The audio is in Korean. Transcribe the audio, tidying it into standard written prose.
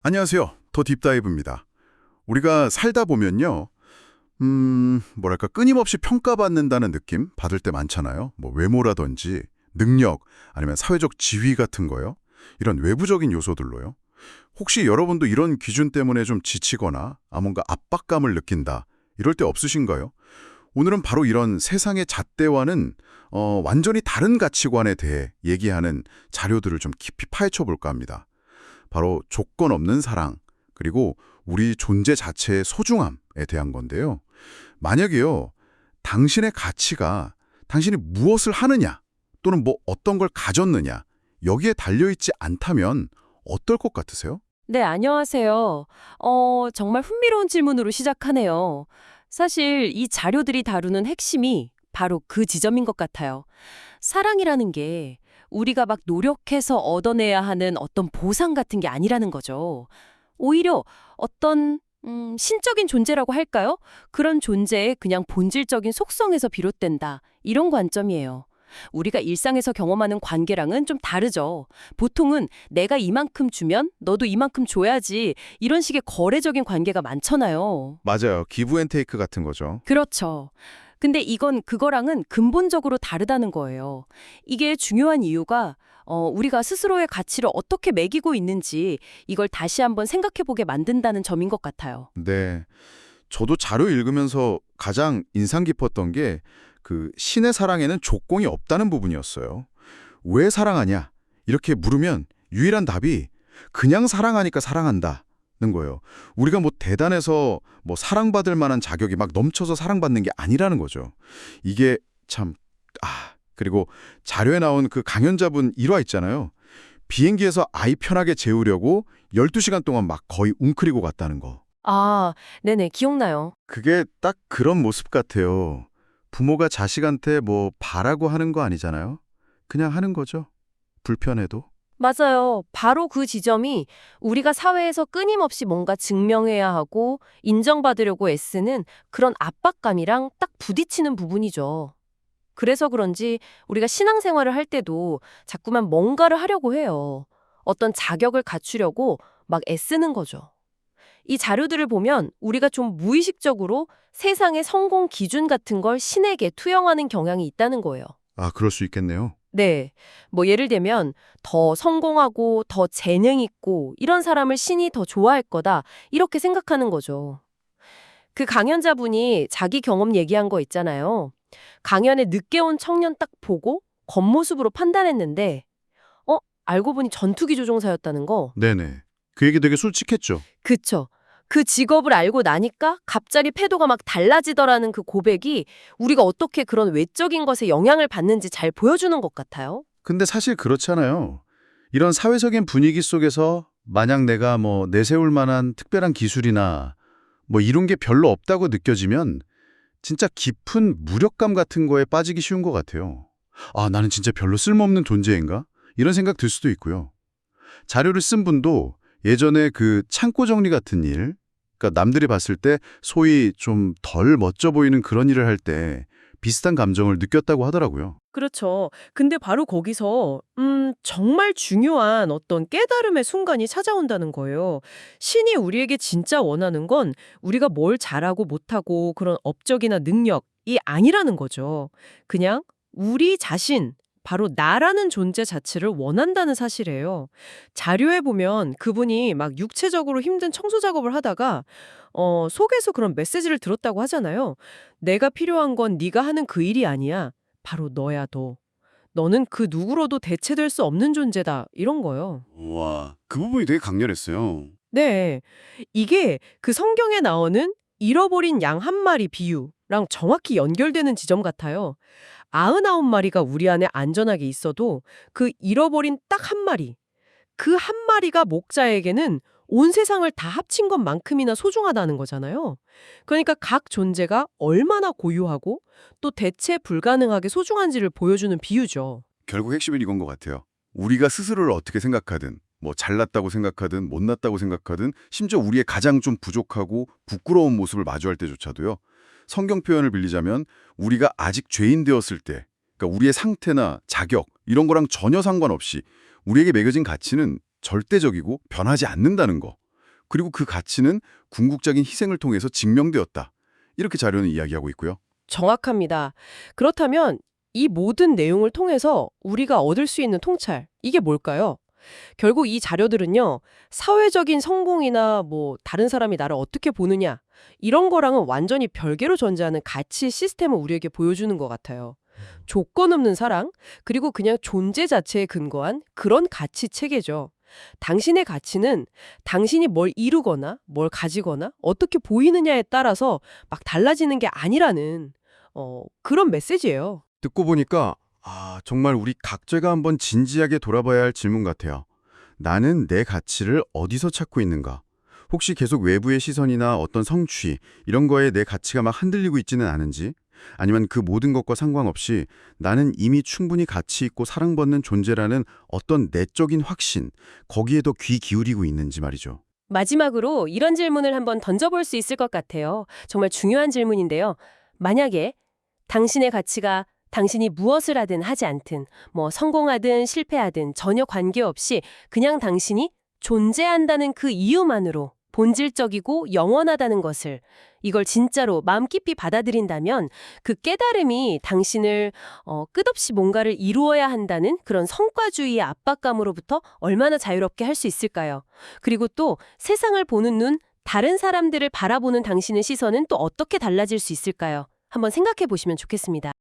안녕하세요. 더 딥다이브입니다. 우리가 살다 보면요. 뭐랄까 끊임없이 평가받는다는 느낌 받을 때 많잖아요. 뭐 외모라든지 능력 아니면 사회적 지위 같은 거요. 이런 외부적인 요소들로요. 혹시 여러분도 이런 기준 때문에 좀 지치거나 뭔가 압박감을 느낀다. 이럴 때 없으신가요? 오늘은 바로 이런 세상의 잣대와는 완전히 다른 가치관에 대해 얘기하는 자료들을 좀 깊이 파헤쳐 볼까 합니다. 바로 조건 없는 사랑, 그리고 우리 존재 자체의 소중함에 대한 건데요. 만약에요, 당신의 가치가 당신이 무엇을 하느냐, 또는 뭐 어떤 걸 가졌느냐, 여기에 달려있지 않다면 어떨 것 같으세요? 네, 안녕하세요. 정말 흥미로운 질문으로 시작하네요. 사실 이 자료들이 다루는 핵심이 바로 그 지점인 것 같아요. 사랑이라는 게 우리가 막 노력해서 얻어내야 하는 어떤 보상 같은 게 아니라는 거죠. 오히려 어떤 신적인 존재라고 할까요? 그런 존재의 그냥 본질적인 속성에서 비롯된다. 이런 관점이에요. 우리가 일상에서 경험하는 관계랑은 좀 다르죠. 보통은 내가 이만큼 주면 너도 이만큼 줘야지 이런 식의 거래적인 관계가 많잖아요. 맞아요. 기브 앤 테이크 같은 거죠. 그렇죠. 근데 이건 그거랑은 근본적으로 다르다는 거예요. 이게 중요한 이유가 우리가 스스로의 가치를 어떻게 매기고 있는지 이걸 다시 한번 생각해 보게 만든다는 점인 것 같아요. 네. 저도 자료 읽으면서 가장 인상 깊었던 게 그 신의 사랑에는 조건이 없다는 부분이었어요. 왜 사랑하냐? 이렇게 물으면 유일한 답이 그냥 사랑하니까 사랑한다는 거예요. 우리가 뭐 대단해서 뭐 사랑받을 만한 자격이 막 넘쳐서 사랑받는 게 아니라는 거죠. 이게 참, 그리고 자료에 나온 그 강연자분 일화 있잖아요. 비행기에서 아이 편하게 재우려고 12시간 동안 막 거의 웅크리고 갔다는 거. 아, 네네, 기억나요. 그게 딱 그런 모습 같아요. 부모가 자식한테 뭐 바라고 하는 거 아니잖아요. 그냥 하는 거죠. 불편해도. 맞아요. 바로 그 지점이 우리가 사회에서 끊임없이 뭔가 증명해야 하고 인정받으려고 애쓰는 그런 압박감이랑 딱 부딪히는 부분이죠. 그래서 그런지 우리가 신앙생활을 할 때도 자꾸만 뭔가를 하려고 해요. 어떤 자격을 갖추려고 막 애쓰는 거죠. 이 자료들을 보면 우리가 좀 무의식적으로 세상의 성공 기준 같은 걸 신에게 투영하는 경향이 있다는 거예요. 그럴 수 있겠네요. 네. 뭐 예를 들면 더 성공하고 더 재능 있고 이런 사람을 신이 더 좋아할 거다. 이렇게 생각하는 거죠. 그 강연자분이 자기 경험 얘기한 거 있잖아요. 강연에 늦게 온 청년 딱 보고 겉모습으로 판단했는데 알고 보니 전투기 조종사였다는 거. 네네. 그 얘기 되게 솔직했죠. 그쵸. 그 직업을 알고 나니까 갑자기 태도가 막 달라지더라는 그 고백이 우리가 어떻게 그런 외적인 것에 영향을 받는지 잘 보여주는 것 같아요. 근데 사실 그렇잖아요. 이런 사회적인 분위기 속에서 만약 내가 뭐 내세울 만한 특별한 기술이나 뭐 이런 게 별로 없다고 느껴지면 진짜 깊은 무력감 같은 거에 빠지기 쉬운 것 같아요. 나는 진짜 별로 쓸모없는 존재인가? 이런 생각 들 수도 있고요. 자료를 쓴 분도 예전에 그 창고 정리 같은 일, 그러니까 남들이 봤을 때 소위 좀 덜 멋져 보이는 그런 일을 할 때 비슷한 감정을 느꼈다고 하더라고요. 그렇죠. 근데 바로 거기서 정말 중요한 어떤 깨달음의 순간이 찾아온다는 거예요. 신이 우리에게 진짜 원하는 건 우리가 뭘 잘하고 못하고 그런 업적이나 능력이 아니라는 거죠. 그냥 우리 자신, 바로 나라는 존재 자체를 원한다는 사실이에요. 자료에 보면 그분이 막 육체적으로 힘든 청소 작업을 하다가 속에서 그런 메시지를 들었다고 하잖아요. 내가 필요한 건 네가 하는 그 일이 아니야. 바로 너야 너. 너는 그 누구로도 대체될 수 없는 존재다. 이런 거요. 와, 그 부분이 되게 강렬했어요. 네. 이게 그 성경에 나오는 잃어버린 양 한 마리 비유랑 정확히 연결되는 지점 같아요. 99마리가 우리 안에 안전하게 있어도 그 잃어버린 딱 한 마리, 그 한 마리가 목자에게는 온 세상을 다 합친 것만큼이나 소중하다는 거잖아요. 그러니까 각 존재가 얼마나 고유하고 또 대체 불가능하게 소중한지를 보여주는 비유죠. 결국 핵심은 이건 것 같아요. 우리가 스스로를 어떻게 생각하든, 뭐 잘났다고 생각하든 못났다고 생각하든, 심지어 우리의 가장 좀 부족하고 부끄러운 모습을 마주할 때조차도요. 성경 표현을 빌리자면 우리가 아직 죄인 되었을 때, 그러니까 우리의 상태나 자격 이런 거랑 전혀 상관없이 우리에게 매겨진 가치는 절대적이고 변하지 않는다는 거. 그리고 그 가치는 궁극적인 희생을 통해서 증명되었다. 이렇게 자료는 이야기하고 있고요. 정확합니다. 그렇다면 이 모든 내용을 통해서 우리가 얻을 수 있는 통찰, 이게 뭘까요? 결국 이 자료들은요, 사회적인 성공이나 다른 사람이 나를 어떻게 보느냐, 이런 거랑은 완전히 별개로 존재하는 가치 시스템을 우리에게 보여주는 것 같아요. 조건 없는 사랑, 그리고 그냥 존재 자체에 근거한 그런 가치 체계죠. 당신의 가치는 당신이 뭘 이루거나 뭘 가지거나 어떻게 보이느냐에 따라서 막 달라지는 게 아니라는 그런 메시지예요. 듣고 보니까 정말 우리 각자가 한번 진지하게 돌아봐야 할 질문 같아요. 나는 내 가치를 어디서 찾고 있는가? 혹시 계속 외부의 시선이나 어떤 성취, 이런 거에 내 가치가 막 흔들리고 있지는 않은지? 아니면 그 모든 것과 상관없이 나는 이미 충분히 가치 있고 사랑받는 존재라는 어떤 내적인 확신, 거기에 더 귀 기울이고 있는지 말이죠. 마지막으로 이런 질문을 한번 던져볼 수 있을 것 같아요. 정말 중요한 질문인데요. 만약에 당신의 가치가 당신이 무엇을 하든 하지 않든, 성공하든 실패하든 전혀 관계없이 그냥 당신이 존재한다는 그 이유만으로 본질적이고 영원하다는 것을, 이걸 진짜로 마음 깊이 받아들인다면 그 깨달음이 당신을 끝없이 뭔가를 이루어야 한다는 그런 성과주의의 압박감으로부터 얼마나 자유롭게 할 수 있을까요? 그리고 또 세상을 보는 눈, 다른 사람들을 바라보는 당신의 시선은 또 어떻게 달라질 수 있을까요? 한번 생각해 보시면 좋겠습니다.